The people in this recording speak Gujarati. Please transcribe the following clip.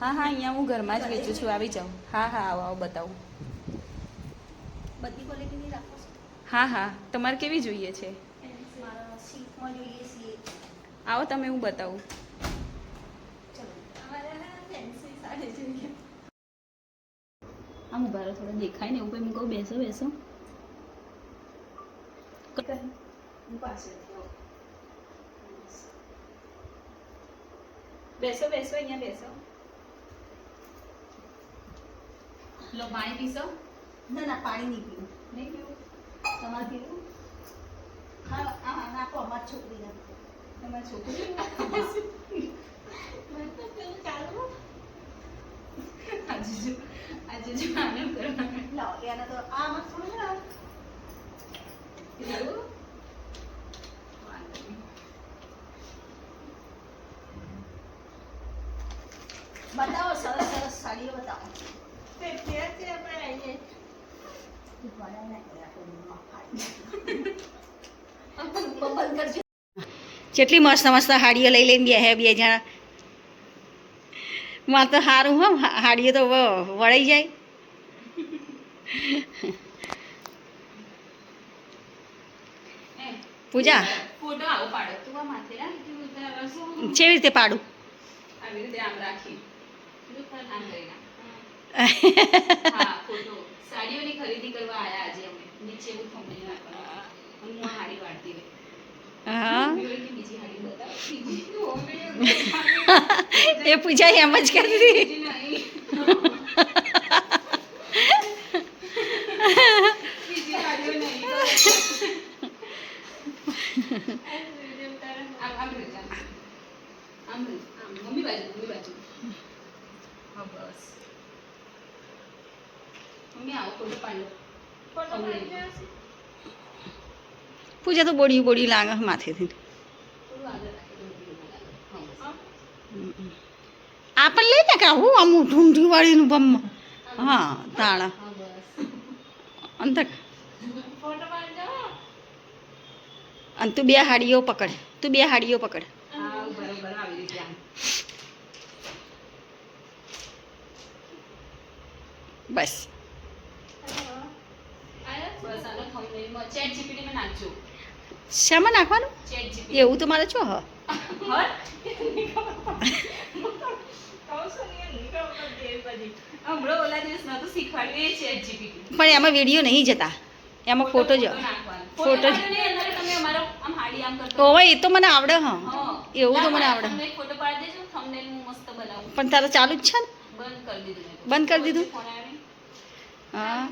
હા હા, અહીંયા હું ઘરમાં જ વેચું છું, આવી જાઓ. હા હા, આવો આવો, બતાવું. બધી ક્વોલિટીની રાખો છો? હા હા, તમારે કેવી જોઈએ છે? મારા સિલ્કમાં જોઈએ છીએ. આવો તમે, હું બતાવું. ચલો, અમારે ફેન્સી સાડી જોઈએ. આમ ઉભા રહો, થોડો દેખાય ને એવું કંઈ. હું કહું બેસો બેસો. હું પાછળથી આવું. બેસો બેસો, અહીંયા બેસો. લો, પાણી પીશો? ના ના, પાણી નહીં પીવું. નહીં પીવું? તમારે પીવું? હા હા, નાખો, અમારી છોકરી નાખો. તમારી છોકરી આજે જો આનંદ કરવાનો. લાવો, એને તો આમાં થોડું ના આવે. એવું? બતાવો, સરસ સરસ સાડીઓ બતાવો. જેટલી મસ્ત મસ્ત હાડીઓ લઈ લઈને બે બે જણા. માં તો સારું હો, હાડીઓ તો વળાઈ જાય. પૂજા ફોટો આવો પાડો. તું આ માથે રાખ, તું ઉતાર શું? કેવી રીતે પાડું? આવી રીતે આમ રાખી. આમ કરી નાખ. હા, ફોટો. સાડીઓની ખરીદી કરવા આયા આજે અમે. નીચે એવું થંબનેલ નાખવાનું. હું આ હાડી વાળતી રહી. હા, બીજી હાડી બતાવ. બીજી એ પૂજા એમ જ કરી હતી. નહીં. બીજી હાડીઓ નહીં. આમ રહી જા. આમ મમ્મી બાજુ. હા, બસ. મમ્મી આવો, ફોટો પાડો. પૂજા તો બોડી બોડી લાગે માથેથી. થોડું આગળ રાખી દો. હા, આ પણ લઈ ને કે હું આમ ઢૂંઢી વાળીનું બમ. હા, તાળા હા, બસ. અંતર. ફોટો પાડજો. અને તું બે હાડીઓ પકડ. હા, બરોબર આવી રીતે આમ. બસ. બસ આનો થંબનેલમાં ચેટ જીપીટીમાં નાખજો. શામાં નાખવાનું? Chat GPT. એવું તો મારે છો હ. હમણાં ઓલા દિવસ નહોતું શીખવાડ્યું એ ચેટ જીપીટી. પણ એમાં વિડીયો નહીં જતા, એમાં ફોટો જ. નાખવાનો. ફોટો જ. પાડોની અંદર તમે અમારો આમ હાડી આમ કરતો. ઓવે એ તો મને આવડે હા. હા. એવું તો મને આવડે. તમે એક ફોટો પાડી દેજો, થંબનેલ હું મસ્ત બનાવું. પણ તારે ચાલુ જ છે ને? બંધ કરી દીધું મેં તો. બંધ કરી દીધું? ફોન આવ્યો. હા.